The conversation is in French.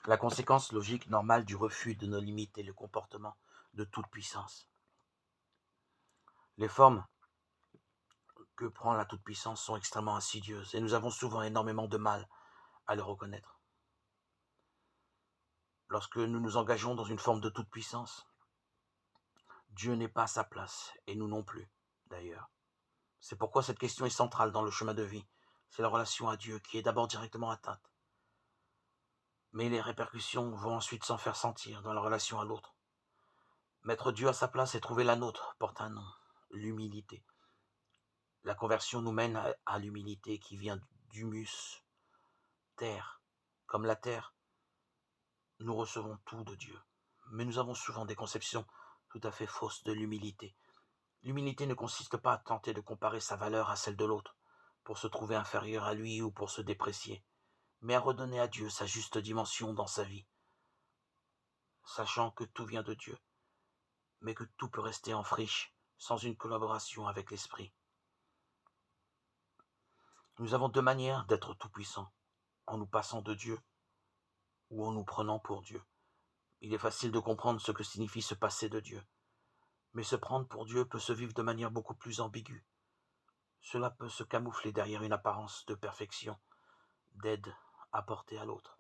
La conséquence logique normale du refus de nos limites est le comportement de toute puissance. Les formes que prend la toute-puissance sont extrêmement insidieuses et nous avons souvent énormément de mal à le reconnaître. Lorsque nous nous engageons dans une forme de toute-puissance, Dieu n'est pas à sa place et nous non plus, d'ailleurs. C'est pourquoi cette question est centrale dans le chemin de vie. C'est la relation à Dieu qui est d'abord directement atteinte. Mais les répercussions vont ensuite s'en faire sentir dans la relation à l'autre. Mettre Dieu à sa place et trouver la nôtre porte un nom, l'humilité. La conversion nous mène à l'humilité qui vient d'humus, terre. Comme la terre, nous recevons tout de Dieu. Mais nous avons souvent des conceptions tout à fait fausses de l'humilité. L'humilité ne consiste pas à tenter de comparer sa valeur à celle de l'autre, pour se trouver inférieur à lui ou pour se déprécier, mais à redonner à Dieu sa juste dimension dans sa vie, sachant que tout vient de Dieu, mais que tout peut rester en friche sans une collaboration avec l'Esprit. Nous avons deux manières d'être tout-puissants, en nous passant de Dieu ou en nous prenant pour Dieu. Il est facile de comprendre ce que signifie se passer de Dieu, mais se prendre pour Dieu peut se vivre de manière beaucoup plus ambiguë. Cela peut se camoufler derrière une apparence de perfection, d'aide apportée à l'autre.